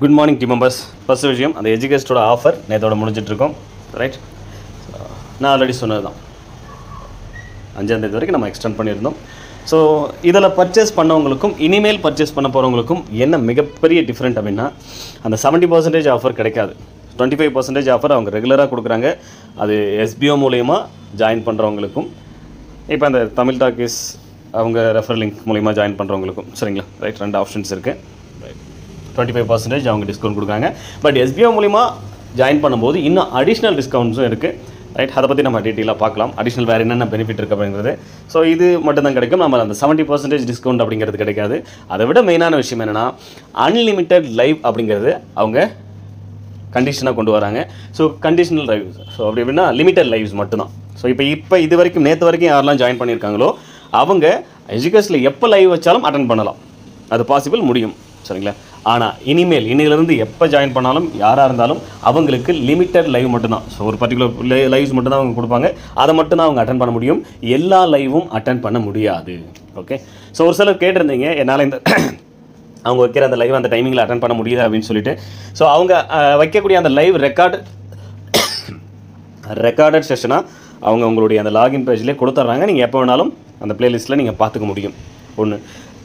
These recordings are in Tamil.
Good morning team members. First விஷயம், அந்த எஜுகேஸ்டோட ஆஃபர் நேற்றோட முடிஞ்சிட்ருக்கோம். ரைட், நான் ஆல்ரெடி சொன்னது தான், 5ஆம் தேதி வரைக்கும் நம்ம எக்ஸ்டெண்ட் பண்ணியிருந்தோம். ஸோ இதில் பர்ச்சேஸ் பண்ணவங்களுக்கும் இனிமேல் பர்ச்சேஸ் பண்ண போகிறவங்களுக்கும் என்ன மிகப்பெரிய டிஃப்ரெண்ட் அப்படின்னா, அந்த 70% ஆஃபர் கிடைக்காது. 25% ஆஃபர் அவங்க ரெகுலராக கொடுக்குறாங்க. அது எஸ்பிஓ மூலயமா ஜாயின் பண்ணுறவங்களுக்கும், இப்போ அந்த தமிழ் டாக்கீஸ் அவங்க ரெஃபர் லிங்க் மூலயமா ஜாயின் பண்ணுறவங்களுக்கும், சரிங்களா? ரைட், 2 ஆப்ஷன்ஸ் இருக்குது. ரைட், 25% அவங்க டிஸ்கவுண்ட் கொடுக்குறாங்க. பட் எஸ்பிஓ மூலிமா ஜாயின் பண்ணும்போது இன்னும் அடிஷ்னல் டிஸ்கவுண்ட்ஸும் இருக்குது. ரைட், அதை பற்றி நம்ம டீட்டெயிலாக பார்க்கலாம். அடிஷ்னல் வேறு என்னென்ன பெனிஃபிட் இருக்குது அப்படிங்கிறது. ஸோ இது மட்டும் தான் கிடைக்கும். நம்ம அந்த 70% டிஸ்கவுண்ட் அப்படிங்கிறது கிடைக்காது. அதை விட மெயினான விஷயம் என்னென்னா, அன்லிமிட்டெட் லைவ் அப்படிங்கிறது அவங்க கண்டிஷனாக கொண்டு வராங்க. ஸோ கண்டிஷனல் லைவ், ஸோ அப்படி எப்படின்னா லிமிட்டட் லைவ்ஸ் மட்டும்தான். ஸோ இப்போ இது வரைக்கும் நேற்று வரைக்கும் யாரெல்லாம் ஜாயின் பண்ணியிருக்காங்களோ அவங்க எஜுகேஷனில் எப்போ லைவ் வச்சாலும் அட்டன் பண்ணலாம். அது பாசிபிள், முடியும், சரிங்களா? ஆனால் இன்னிலிருந்து எப்போ ஜாயின் பண்ணாலும் யாராக இருந்தாலும் அவங்களுக்கு லிமிட்டட் லைவ் மட்டும்தான். ஸோ ஒரு பர்டிகுலர் லைவ்ஸ் மட்டும்தான் அவங்க கொடுப்பாங்க. அதை மட்டும்தான் அவங்க அட்டன் பண்ண முடியும். எல்லா லைவும் அட்டன் பண்ண முடியாது. ஓகே, ஸோ ஒரு சிலர் கேட்டிருந்தீங்க, என்னால் இந்த அவங்க வைக்கிற அந்த லைவ் அந்த டைமிங்கில் அட்டன் பண்ண முடியாது அப்படின்னு சொல்லிட்டு. ஸோ அவங்க வைக்கக்கூடிய அந்த லைவ் ரெக்கார்டட் செஷனாக அவங்க உங்களுடைய அந்த லாகின் பேஜ்லேயே கொடுத்துட்றாங்க. நீங்கள் எப்போ வேணாலும் அந்த பிளேலிஸ்ட்டில் நீங்கள் பார்த்துக்க முடியும். ஒன்று,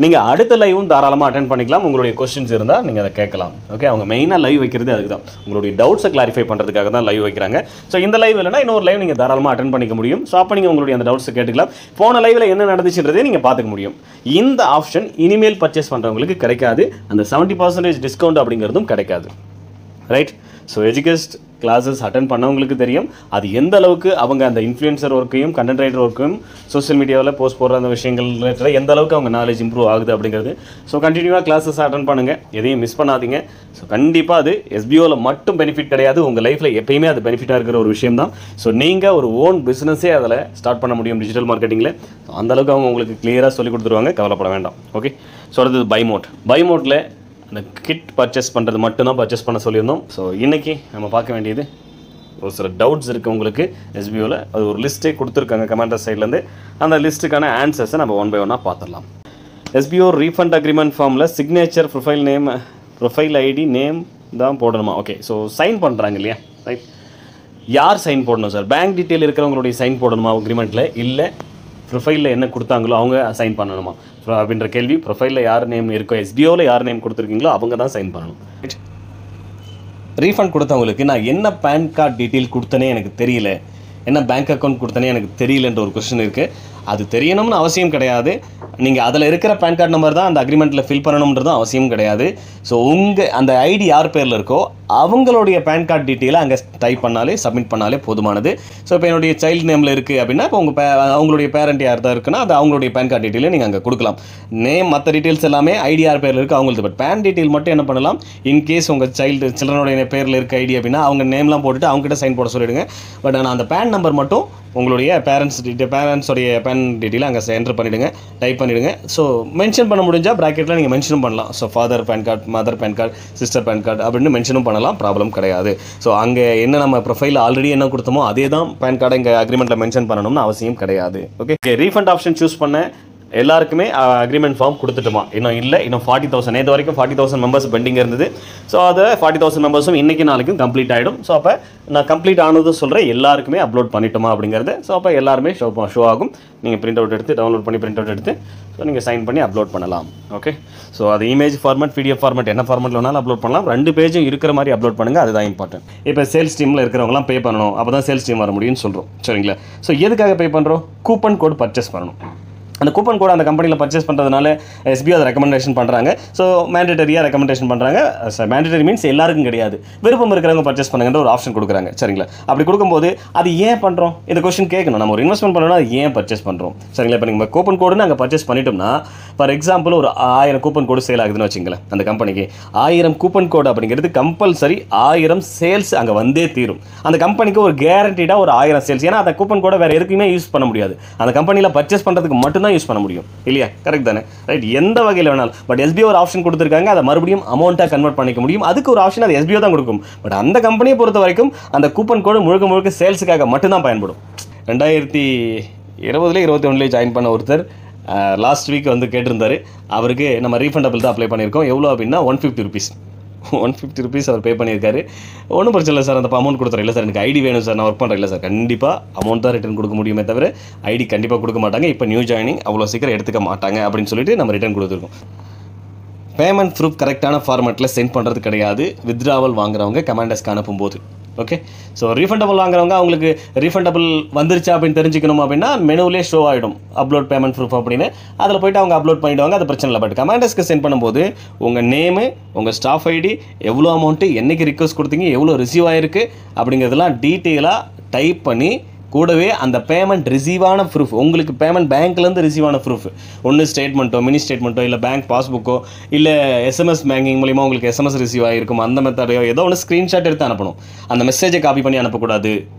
நீங்கள் அடுத்த லைவும் தாராளமாக அட்டன் பண்ணிக்கலாம். உங்களுடைய கொஸ்டின்ஸ் இருந்தால் நீங்கள் அதை கேட்கலாம். ஓகே, அவங்க மெயினாக லைவ் வைக்கிறது அதுக்கு தான், உங்களுடைய டவுட்ஸை கிளாரிஃபை பண்ணுறதுக்காக தான் லைவ் வைக்கிறாங்க. ஸோ இந்த லைவ் இல்லைனா இன்னொரு லைவ் நீங்கள் தாராளமாக அட்டன் பண்ணிக்க முடியும். ஸோ அப்போ நீங்கள் உங்களுடைய அந்த டவுட்ஸை கேட்டுக்கலாம். போன லைவில் என்ன நடந்துச்சுன்றதே நீங்கள் பார்த்துக்க முடியும். இந்த ஆப்ஷன் இனிமேல் பர்ச்சேஸ் பண்ணுறவங்களுக்கு கிடைக்காது. அந்த 70% டிஸ்கவுண்ட் அப்படிங்கிறதும் கிடைக்காது. ரைட், ஸோ எஜுகேஸ்ட் கிளாஸஸ் அட்டன் பண்ணவங்களுக்கு தெரியும் அது எந்த அளவுக்கு அவங்க அந்த இன்ஃப்ளூயன்சர் ஒர்க்கையும் கண்டென்ட் ரைட்டர் ஒர்க்கையும் சோஷியல் மீடியாவில் போஸ்ட் போடுற அந்த விஷயங்கள் எந்த அளவுக்கு அவங்க நாலேஜ் இம்ப்ரூவ் ஆகுது அப்படிங்கிறது. ஸோ கண்டினியூவாக கிளாஸஸ் அட்டன் பண்ணுங்கள், எதையும் மிஸ் பண்ணாதீங்க. ஸோ கண்டிப்பாக அது எஸ்பிஓவில் மட்டும் பெனிஃபிட் கிடையாது, உங்கள் லைஃப்பில் எப்பயுமே அது பெனிஃபிட்டாக இருக்கிற ஒரு விஷயம் தான். ஸோ நீங்கள் ஒரு ஓன் பிஸ்னஸே அதில் ஸ்டார்ட் பண்ண முடியும் டிஜிட்டல் மார்க்கெட்டிங்கில். ஸோ அந்தளவுக்கு அவங்க உங்களுக்கு கிளியராக சொல்லி கொடுத்துருவாங்க, கவலைப்பட வேண்டாம். ஓகே, ஸோ அடுத்தது பை மோட்டில் அந்த கிட் பர்ச்சேஸ் பண்ணுறது மட்டும்தான் பர்ச்சேஸ் பண்ண சொல்லியிருந்தோம். ஸோ இன்றைக்கி நம்ம பார்க்க வேண்டியது, ஒரு சில டவுட்ஸ் இருக்குது உங்களுக்கு எஸ்பிஓவில். அது ஒரு லிஸ்ட்டே கொடுத்துருக்காங்க கமெண்டர் சைட்லேருந்து. அந்த லிஸ்ட்டுக்கான ஆன்சர்ஸை நம்ம 1 by 1 பார்த்துடலாம். எஸ்பிஓ ரீஃபண்ட் அக்ரிமெண்ட் ஃபார்மில் சிக்னேச்சர், ப்ரொஃபைல் ஐடி, நேம் தான் போடணுமா? ஓகே, ஸோ சைன் பண்ணுறாங்க இல்லையா? ரைட், யார் சைன் போடணும் சார்? பேங்க் டீட்டெயில் இருக்கிறவங்களுடைய சைன் போடணுமா அக்ரிமெண்ட்டில், இல்லை ப்ரொஃபைலில் என்ன கொடுத்தாங்களோ அவங்க சைன் பண்ணணுமா அப்படின்ற கேள்வி. ப்ரொஃபைலில் யார் நேம் இருக்கோ, எஸ்பிஓவில் யார் நேம் கொடுத்துருக்கீங்களோ அவங்க தான் சைன் பண்ணணும். ரீஃபண்ட் கொடுத்தவங்களுக்கு நான் என்ன பேன் கார்டு டீட்டெயில் கொடுத்தனே எனக்கு தெரியல, என்ன பேங்க் அக்கௌண்ட் கொடுத்தனே எனக்கு தெரியலன்ற ஒரு கொஸ்டின் இருக்குது. அது தெரியணும்னு அவசியம் கிடையாது. நீங்கள் அதில் இருக்கிற பேன் கார்டு நம்பர் தான் அந்த அக்ரிமெண்ட்டில் ஃபில் பண்ணணுன்றதும் அவசியம் கிடையாது. ஸோ உங்கள் அந்த ஐடி யார் பேரில் இருக்கோ அவங்களுடைய பேன் கார்டு டீட்டெயிலை அங்கே டைப் பண்ணாலே, சப்மிட் பண்ணாலே போதுமானது. ஸோ இப்போ என்னுடைய சைல்டு நேமில் இருக்குது அப்படின்னா, இப்போ அவங்களுடைய பேரண்ட் யார் தான் இருக்குன்னா அது அவங்களுடைய பேன் கார்டு டீட்டெயிலை நீங்கள் அங்கே கொடுக்கலாம். நேம் மற்ற டீட்டெயில்ஸ் எல்லாமே ஐடி யார் பேரில் இருக்குது அவங்களுக்கு. பட் பேன் டீட்டெயில் மட்டும் என்ன பண்ணலாம், இன்கேஸ் உங்கள் சில்ட்ரனுடைய பேரில் இருக்க ஐடி அப்படின்னா அவங்க நேம்லாம் போட்டுட்டு அவங்ககிட்ட சைன் போட சொல்லிவிடுங்க. பட் ஆனால் அந்த பேன் நம்பர் மட்டும் உங்களுடைய பேரண்ட்ஸோடைய பேன் டீட்டெயில் அங்கே என்ட்ரு பண்ணிவிடுங்க, டைப் பண்ணிவிடுங்க. ஸோ மென்ஷன் பண்ண முடிஞ்சால் ப்ராக்கெட்டில் நீங்கள் மென்ஷனும் பண்ணலாம். So father PAN card, mother PAN card, sister PAN card அப்படின்னு மென்ஷனும் பண்ணலாம், ப்ராப்ளம் கிடையாது. ஸோ அங்கே என்ன நம்ம ப்ரொஃபைல் ஆல்ரெடி என்ன கொடுத்தோமோ அதே தான் பேன் கார்டை இங்கே அக்ரிமெண்ட்டில் மென்ஷன் பண்ணணும்னு அவசியம் கிடையாது. ஓகே, ரீஃபண்ட் ஆப்ஷன் சூஸ் பண்ண எல்லாருக்குமே அக்ரிமெண்ட் ஃபார்ம் கொடுத்துட்டுமா? இன்னும் இல்லை, இன்னும் 40,000, நேற்று வரைக்கும் 40,000 மெம்பர்ஸ் பெண்டிங் இருந்தது. ஸோ அதை 40,000 மெம்பர்ஸும் இன்றைக்கி நாளைக்கும் கம்ப்ளீட் ஆகிடும். ஸோ அப்போ நான் கம்ப்ளீட் ஆனதும் சொல்கிறேன், எல்லாருக்குமே அப்லோட் பண்ணிட்டோமா அப்படிங்கிறது. ஸோ அப்போ எல்லாருமே ஷோ ஆகும். நீங்கள் பிரிண்ட் அவுட் எடுத்து டவுன்லோட் பண்ணி பிரிண்ட் அவுட் எடுத்து ஸோ நீங்கள் சைன் பண்ணி அப்லோட் பண்ணலாம். ஓகே, ஸோ அது இமேஜ் ஃபார்மேட், பிடிஎஃப் ஃபார்மேட், என்ன ஃபார்மேட்டில் வேணாலும் அப்லோட் பண்ணலாம். 2 பேஜும் இருக்கிற மாதிரி அப்லோட் பண்ணுங்கள், அதுதான் இம்பார்ட்டன்ட். இப்போ சேல்ஸ் டீமில் இருக்கிறவங்களாம் பே பண்ணணும், அப்போ தான் சேல்ஸ் டீம் வர முடியும்னு சொல்கிறோம், சரிங்களா? ஸோ எதுக்காக பே பண்ணுறோம்? கூப்பன் கோட் பர்ச்சேஸ் பண்ணணும். அந்த கூப்பன் கோட் அந்த கம்பெனியில் பர்ச்சேஸ் பண்ணுறதுனால எஸ்பிஓ அதை ரெக்கமெண்டேஷன் பண்ணுறாங்க. ஸோ மேண்டேட்டரியாக ரெக்கமெண்டேஷன் பண்ணுறாங்க. மேண்டேட்டரி மீன்ஸ் எல்லாருக்கும் கிடையாது, விருப்பம் இருக்கிறவங்க பர்ச்சேஸ் பண்ணுங்கன்ற ஒரு ஆப்ஷன் கொடுக்குறாங்க, சரிங்களா? அப்படி கொடுக்கும்போது அது ஏன் பண்ணுறோம், இந்த கொஸ்டின் கேட்கணும். நம்ம ஒரு இன்வெஸ்ட்மெண்ட் பண்ணணும்னா அது ஏன் பர்ச்சேஸ் பண்ணுறோம், சரிங்களா? இப்போ நீங்கள் கூப்பன் கோடுன்னு அங்கே பர்ச்சேஸ் பண்ணிட்டோம்னா, ஃபார் எக்ஸாம்பிள் ஒரு 1000 கூப்பன் கோடு சேல் ஆகுதுன்னு வச்சுங்களேன். அந்த கம்பெனிக்கு 1000 கூப்பன் கோடு அப்படிங்கிறது கம்பல்சரி 1000 சேல்ஸ் அங்கே வந்தே தீரும். அந்த கம்பெனிக்கு ஒரு கேரண்டீடாக ஒரு 1000 சேல்ஸ். ஏன்னா அந்த கூப்பன் கோடை வேறு எதுக்குமே யூஸ் பண்ண முடியாது, அந்த கம்பெனியில் பர்ச்சேஸ் பண்ணுறதுக்கு மட்டும்தான் யூஸ் பண்ண முடியும், இல்லையா? கரெக்ட் தானே? ரைட், எந்த வகையில் வேணாலும். பட் எஸ்பிஓ ஒரு ஆப்ஷன் கொடுத்துருக்காங்க, அதை மறுபடியும் அமௌண்ட்டாக கன்வெர்ட் பண்ணிக்க முடியும். அதுக்கு ஒரு ஆப்ஷன் அது எஸ்பிஓ தான் கொடுக்கும். பட் அந்த கம்பெனியை பொறுத்த வரைக்கும் அந்த கூப்பன் கோடு முழுக்க சேல்ஸுக்காக மட்டும்தான் பயன்படும். 2020 21 ஜாயின் பண்ண ஒருத்தர் லாஸ்ட் வீக் வந்து கேட்டிருந்தார். அவருக்கு நம்ம ரீஃபண்டபிள் தான் அப்ளை பண்ணியிருக்கோம். எவ்வளோ அப்படின்னா 150 rupees. 150 rupees அவர் பே பண்ணியிருக்காரு. ஒன்றும் பிரச்சனை இல்லை சார், அந்த அமௌண்ட் கொடுத்துறேன். இல்லை சார் எனக்கு ஐடி வேணும் சார், நான் ஒர்க் பண்ணுறேன். இல்லை சார் கண்டிப்பாக அமௌண்ட் தான் ரிட்டர்ன் கொடுக்க முடியுமே தவிர ஐடி கண்டிப்பாக கொடுக்க மாட்டாங்க. இப்போ நியூ ஜாயினிங் அவ்வளோ சீக்கிரம் எடுத்துக்க மாட்டாங்க அப்படின்னு சொல்லிட்டு நம்ம ரிட்டர்ன் கொடுத்துருக்கோம். பேமெண்ட் ப்ரூஃப் கரெக்டான ஃபார்மேட்டில் சென்ட் பண்ணுறது கிடையாது வித்ட்ராவல் வாங்குறவங்க கமாண்டர்ஸ்க்கு அனுப்பும்போது. ஓகே, ஸோ ரீஃபண்டபிள் வாங்குறவங்க அவங்களுக்கு ரீஃபண்டபிள் வந்துருச்சா அப்படின்னு தெரிஞ்சுக்கணும் அப்படின்னா மெனுவிலே ஷோ ஆகிடும் அப்லோட் பேமெண்ட் ப்ரூஃப் அப்படின்னு. அதில் போய்ட்டு அவங்க அப்லோட் பண்ணிவிடுவாங்க, அது பிரச்சனை இல்லை. பட் கமாண்டர்ஸ்க்கு சென்ட் பண்ணும்போது உங்கள் நேமு, உங்கள் ஸ்டாஃப் ஐடி, எவ்வளோ அமௌண்ட்டு, என்றைக்கு ரிக்வஸ்ட் கொடுத்தீங்க, எவ்வளோ ரிசீவ் ஆகிருக்கு அப்படிங்கிறதெல்லாம் டீட்டெயிலாக டைப் பண்ணி கூடவே அந்த பேமெண்ட் ரிசீவ் ஆன ப்ரூஃப், உங்களுக்கு பேமெண்ட் பேங்க்லேருந்து ரிசீவ் ஆன ப்ரூஃப், ஒன்று ஸ்டேட்மெண்ட்டோ மினி ஸ்டேட்மெண்ட்டோ இல்லை பேங்க் பாஸ்புக்கோ இல்லை எஸ்எம்எஸ் பேங்கிங் மூலிமா உங்களுக்கு எஸ்எம்எஸ் ரிசீவ் ஆகிருக்கும், அந்த மெத்தடையோ ஏதோ ஒன்று ஸ்க்ரீன்ஷாட் எடுத்து அனுப்பணும். அந்த மெசேஜை காப்பி பண்ணி அனுப்பக்கூடாது.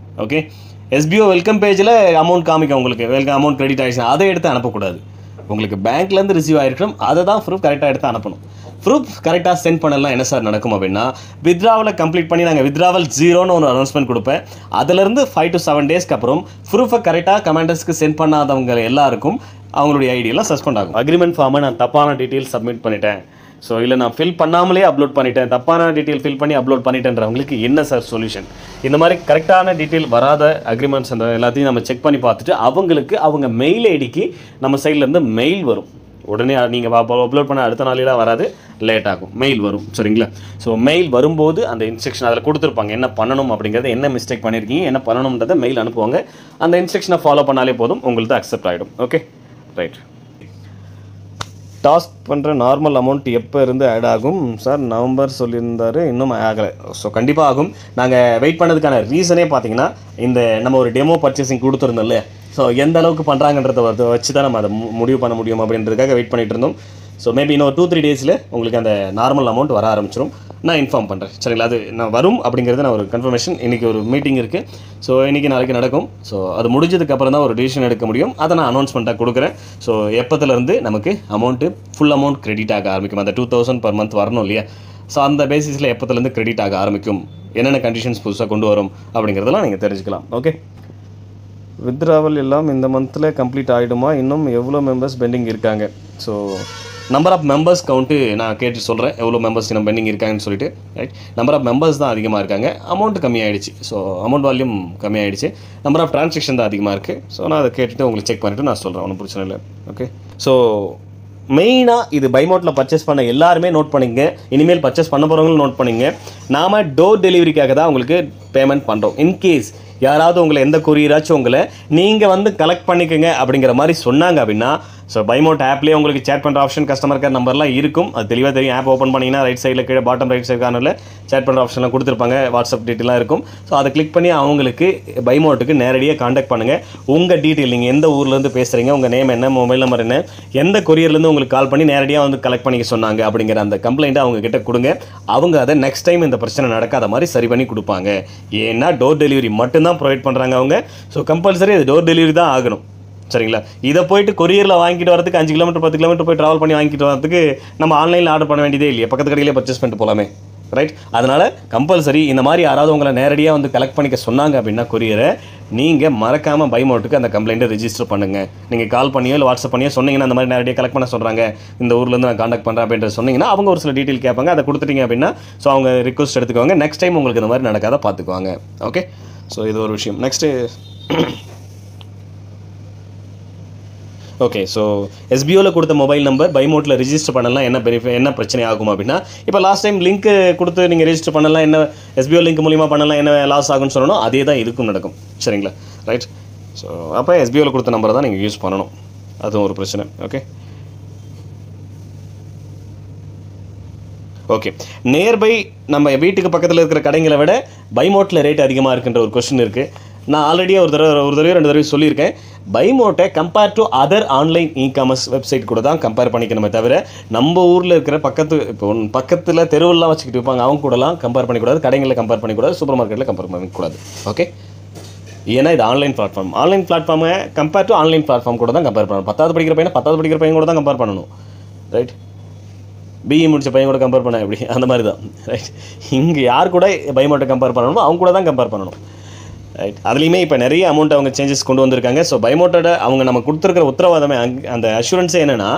ஓகே, எஸ்பிஓ வெல்கம் பேஜில் அமௌண்ட் காமிக்கும் உங்களுக்கு, வெல்கம் அமௌண்ட் கிரெடிட் ஆகிடுச்சு, அதை எடுத்து அனுப்பக்கூடாது. உங்களுக்கு பேங்க்லேருந்து ரிசீவ் ஆகிருக்கணும், அதை தான் ப்ரூஃப் கரெக்டாக எடுத்து அனுப்பணும். ப்ரூஃப் கரெக்டாக சென்ட் பண்ணலாம் என்ன சார் நடக்கும் அப்படின்னா, வித்ட்ராவலை கம்ப்ளீட் பண்ணி நாங்கள் வித்ட்ராவல் 0ன்னு ஒரு அனௌன்ஸ்மெண்ட் கொடுப்பேன். அதிலிருந்து 5 to 7 டேஸ்க்கு அப்புறம் ப்ரூஃபை கரெக்டாக கமாண்டர்ஸ்க்கு சென்ட் பண்ணாதவங்க எல்லாருக்கும் அவங்களுடைய ஐடியெல்லாம் சஸ்பெண்ட் ஆகும். அக்ரிமெண்ட் ஃபார்மை நான் தப்பான டீட்டெயில் சப்மிட் பண்ணிட்டேன், ஸோ இல்லை நான் ஃபில் பண்ணாமலே அப்லோட் பண்ணிட்டேன், தப்பான டீட்டெயில் ஃபில் பண்ணி அப்லோட் பண்ணிட்டேன்றவங்களுக்கு என்ன சார் சொல்யூஷன்? இந்த மாதிரி கரெக்டான டீட்டெயில் வராத அக்ரிமெண்ட்ஸ் அந்த எல்லாத்தையும் நம்ம செக் பண்ணி பார்த்துட்டு அவங்களுக்கு அவங்க மெயில் ஐடிக்கு நம்ம சைட்லேருந்து மெயில் வரும். உடனே நீங்கள் அப்லோட் பண்ண அடுத்த நாளெலாம் வராது, லேட் ஆகும், மெயில் வரும். சரிங்களா? ஸோ மெயில் வரும்போது அந்த இன்ஸ்ட்ரக்ஷன் அதில் கொடுத்துருப்பாங்க, என்ன பண்ணணும் அப்படிங்கிறத, என்ன மிஸ்டேக் பண்ணியிருக்கீங்க, என்ன பண்ணணுன்றதை மெயில் அனுப்புவாங்க. அந்த இன்ஸ்ட்ரக்ஷனை ஃபாலோ பண்ணாலே போதும், உங்களுக்கு அக்செப்ட் ஆகிடும். Okay, right. டாஸ்க் பண்ணுற நார்மல் அமௌண்ட் எப்போ இருந்து ஆட் ஆகும் சார்? நவம்பர் சொல்லியிருந்தார், இன்னும் ஆகலை. ஸோ கண்டிப்பாக ஆகும். நாங்கள் வெயிட் பண்ணதுக்கான ரீசனே பார்த்தீங்கன்னா, இந்த நம்ம ஒரு டெமோ பர்ச்சேசிங் கொடுத்துருந்தோம் இல்லையா, ஸோ எந்த அளவுக்கு பண்ணுறாங்கன்றத வச்சு தான் நம்ம அதை முடிவு பண்ண முடியும் அப்படின்றதுக்காக வெயிட் பண்ணிகிட்டு இருந்தோம். ஸோ மேபி இன்னும் 2-3 டேஸில் உங்களுக்கு அந்த நார்மல் அமௌண்ட் வர ஆரம்பிச்சிடும். நான் இன்ஃபார்ம் பண்ணுறேன். சரிங்களா? அது நான் வரும் அப்படிங்கிறது நான் ஒரு கன்ஃபர்மேஷன். இன்றைக்கி ஒரு மீட்டிங் இருக்குது, ஸோ இன்றைக்கி நாளைக்கு நடக்கும். ஸோ அது முடிஞ்சதுக்கப்புறம் தான் ஒரு டிசிஷன் எடுக்க முடியும். அதை நான் அனௌன்ஸ்மெண்ட்டாக கொடுக்குறேன். ஸோ எப்போத்துலேருந்து நமக்கு அமௌண்ட்டு ஃபுல் அமௌண்ட் கிரெடிட் ஆக ஆரம்பிக்கும், அந்த 2000 per month வரணும் இல்லையா, ஸோ அந்த பேசிஸில் எப்போத்துலேருந்து கிரெடிட் ஆக ஆரம்பிக்கும், என்னென்ன கண்டிஷன்ஸ் புதுசாக கொண்டு வரும் அப்படிங்கிறதெல்லாம் நீங்கள் தெரிஞ்சுக்கலாம். ஓகே, வித்ட்ராவல் எல்லாம் இந்த மந்தில் கம்ப்ளீட் ஆகிடுமா? இன்னும் எவ்வளோ மெம்பர்ஸ் பெண்டிங் இருக்காங்க? So number of members count நான் கேட்டு சொல்கிறேன், எவ்வளோ மெம்பர்ஸ் இன்னும் பெண்டிங் இருக்காங்கன்னு சொல்லிட்டு. ரைட், நம்பர் ஆஃப் மெம்பர்ஸ் தான் அதிகமாக இருக்காங்க, அமௌண்ட் கம்மியாகிடுச்சு. ஸோ அமௌண்ட் வால்யூம் கம்மியாகிடுச்சு, நம்பர் ஆஃப் ட்ரான்சாக்ஷன் தான் அதிகமாக இருக்குது. ஸோ நான் அதை கேட்டுட்டு உங்களுக்கு செக் பண்ணிவிட்டு நான் சொல்கிறேன், ஒன்றும் பிரச்சனை இல்லை. ஓகே, ஸோ மெயினாக இது பைமோட்டில் பர்ச்சேஸ் பண்ண எல்லாருமே நோட் பண்ணிங்க, இனிமேல் பர்ச்சேஸ் பண்ண போகிறவங்களும் நோட் பண்ணிங்க. நாம் டோர் டெலிவரிக்காக தான் உங்களுக்கு பேமெண்ட் பண்ணுறோம். இன்கேஸ் யாராவது உங்களை எந்த கொரியராச்சும் உங்களை நீங்கள் வந்து கலெக்ட் பண்ணிக்கோங்க அப்படிங்கிற மாதிரி சொன்னாங்க அப்படின்னா, ஸோ பைமோட் ஆப்லேயே உங்களுக்கு சேட் பண்ணுற ஆப்ஷன், கஸ்டமர் கேர் நம்பர்லாம் இருக்கும், அது தெளிவாக தெரியும். ஆப் ஓப்பன் பண்ணிங்கன்னா ரைட் சைடில் கீழே பாட்டம் ரைட் சைடு கார்னரில் சேட் பண்ணுற ஆப்ஷன்லாம் கொடுத்துருப்பாங்க, வாட்ஸ்அப் டீட்டெயிலாம் இருக்கும். ஸோ அதை கிளிக் பண்ணி அவங்களுக்கு பைமோட்டுக்கு நேரடியாக காண்டாக்ட் பண்ணுங்கள். உங்கள் டீட்டெயில், நீங்கள் எந்த ஊர்லேருந்து பேசுகிறீங்க, உங்கள் நேம் என்ன, மொபைல் நம்பர் என்ன, எந்த கொரியர்லேருந்து உங்களுக்கு கால் பண்ணி நேரடியாக வந்து கலெக்ட் பண்ணிக்க சொன்னாங்க அப்படிங்கிற அந்த கம்ப்ளைண்ட்டை அவங்க கிட்ட கொடுங்க. அவங்க அதை நெக்ஸ்ட் டைம் இந்த பிரச்சனை நடக்காத மாதிரி சரி பண்ணி கொடுப்பாங்க. ஏன்னா டோர் டெலிவரி மட்டும்தான் ப்ரொவைட் பண்ணுறாங்க அவங்க. ஸோ கம்பல்சரி அது டோர் டெலிவரி தான் ஆகணும். சரிங்களா? இதை போயிட்டு கொரியரில் வாங்கிட்டு வரதுக்கு 5 கிலோமீட்டர் 10 கிலோமீட்டர் போய் ட்ராவல் பண்ணி வாங்கிட்டு வரதுக்கு நம்ம ஆன்லைனில் ஆர்டர் பண்ண வேண்டியதே இல்லையே, பக்கத்து கடையிலே பர்ச்சேஸ் பண்ணிட்டு போகலாமே. ரைட், அதனால் கம்பல்சரி இந்த மாதிரி யாராவது உங்களை நேரடியாக வந்து கலெக்ட் பண்ணிக்க சொன்னாங்க அப்படின்னா கொரியரை, நீங்கள் மறக்காமல் பைமோட்டுக்கு அந்த கம்ப்ளைண்ட்டை ரிஜிஸ்டர் பண்ணுங்கள். நீங்கள் கால் பண்ணியோ இல்லை வாட்ஸ்அப் பண்ணியோ சொன்னீங்கன்னா அந்த மாதிரி நேரடியாக கலெக்ட் பண்ண சொல்கிறாங்க, இந்த ஊர்லேருந்து நான் காண்டாக்ட் பண்ணுறேன் அப்படின்ற சொன்னீங்கன்னா அவங்க ஒரு சில டீட்டெயில் கேட்பாங்க, அதை கொடுத்துட்டீங்க அப்படின்னா ஸோ அவங்க ரிக்வஸ்ட் எடுத்துக்குவாங்க. நெக்ஸ்ட் டைம் உங்களுக்கு இந்த மாதிரி நடக்காத பார்த்துக்குவாங்க. ஓகே, ஸோ இது ஒரு விஷயம். நெக்ஸ்ட்டு ஓகே, ஸோ எஸ்பிஓவில் கொடுத்த மொபைல் நம்பர் பைமோட்டில் ரிஜிஸ்டர் பண்ணலாம், என்ன பிரச்சனை ஆகும் அப்படின்னா, இப்போ லாஸ்ட் டைம் லிங்க் கொடுத்து நீங்கள் ரெஜிஸ்டர் பண்ணலாம், என்ன எஸ்பிஓ லிங்க் மூலிமா பண்ணலாம், என்ன லாஸ் ஆகும்னு சொல்லணும், அதே தான் இதுக்கும் நடக்கும். சரிங்களா? ரைட், ஸோ அப்போ எஸ்பிஓவில் கொடுத்த நம்பரை தான் நீங்கள் யூஸ் பண்ணணும், அதுவும் ஒரு பிரச்சனை. ஓகே ஓகே நியர்பை நம்ம வீட்டுக்கு பக்கத்தில் இருக்கிற கடைங்களை விட பைமோட்டில் ரேட் அதிகமாக இருக்குன்ற ஒரு கொஸ்டின் இருக்குது. நான் ஆல்ரெடி ஒரு தடவை 2 தடவை சொல்லியிருக்கேன். பைமோட்டை compare to other online e-commerce website கூட தான் கம்பேர் பண்ணிக்கணுமே தவிர, நம்ம ஊரில் இருக்கிற பக்கத்தில் தெருவெல்லாம் வச்சுக்கிட்டு இருப்பாங்க, அவங்க கூடலாம் கம்பேர் பண்ணிக்கூடாது, கடைகளில் கம்பேர் பண்ணிக்கூடாது, சூப்பர் மார்க்கெட்டில் கம்பேர் பண்ணிக்கூடாது. ஓகே, ஏன்னா இது ஆன்லைன் பிளாட்ஃபார்மை கம்பேர் டு ஆன்லைன் பிளாட்ஃபார்ம் கூட தான் கம்பேர் பண்ணணும். 10வது படிக்கிற பையன் கூட தான் கம்பேர் பண்ணணும். ரைட், பிஇ முடிச்ச பையன் கூட கம்பேர் பண்ண எப்படி, அந்த மாதிரி தான். ரைட், இங்கே யார் கூட பைமோட்டை கம்பேர் பண்ணணுமோ அவங்க கூட தான் கம்பேர் பண்ணணும். ரைட், அதுலேயுமே இப்போ நிறைய அமௌண்ட் அவங்க சேஞ்சஸ் கொண்டு வந்திருக்காங்க. ஸோ பைமோட்டோட அவங்க நம்ம கொடுத்துருக்கிற உத்தரவாதமே, அந்த அஷூரன்ஸே என்னென்னா,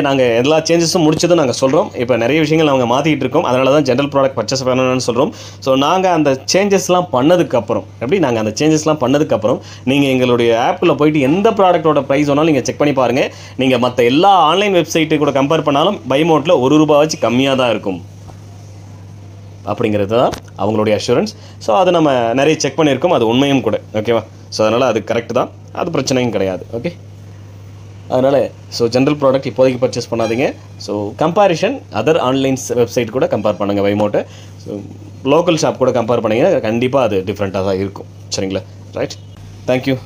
நாங்கள் எல்லா சேஞ்சஸும் முடிச்சதும் நாங்கள் சொல்கிறோம். இப்போ நிறைய விஷயங்கள் நாங்கள் மாற்றிக்கிட்டு இருக்கோம். அதனால தான் ஜென்ரல் ப்ராடக்ட் பர்ச்சேஸ் பண்ணணும்னு சொல்கிறோம். ஸோ நாங்கள் அந்த சேஞ்சஸ்லாம் பண்ணதுக்கப்புறம் நாங்கள் அந்த சேஞ்சஸ்லாம் பண்ணதுக்கப்புறம் நீங்கள் எங்களுடைய ஆப்பில் போயிட்டு எந்த ப்ராடக்ட்டோட ப்ரைஸ் வேணாலும் நீங்கள் செக் பண்ணி பாருங்கள். நீங்கள் மற்ற எல்லா ஆன்லைன் வெப்சைட்டு கூட கம்பேர் பண்ணாலும் பை மோட்டில் ₹1 கம்மியாக தான் இருக்கும் அப்படிங்கிறது தான் அவங்களுடைய அஷூரன்ஸ். ஸோ அதை நம்ம நிறைய செக் பண்ணியிருக்கோம், அது உண்மையும் கூட. ஓகேவா? ஸோ அதனால் அது கரெக்டு தான், அது பிரச்சனையும் கிடையாது. ஓகே, அதனால் ஜென்ரல் ப்ராடக்ட் இப்போதைக்கு பர்ச்சேஸ் பண்ணாதீங்க. So comparison other onlines website கூட கம்பேர் பண்ணுங்கள் வைமோட்டை. ஸோ லோக்கல் ஷாப் கூட கம்பேர் பண்ணிங்கன்னா கண்டிப்பாக அது டிஃப்ரெண்ட்டாக தான் இருக்கும். சரிங்களா? Right, thank you.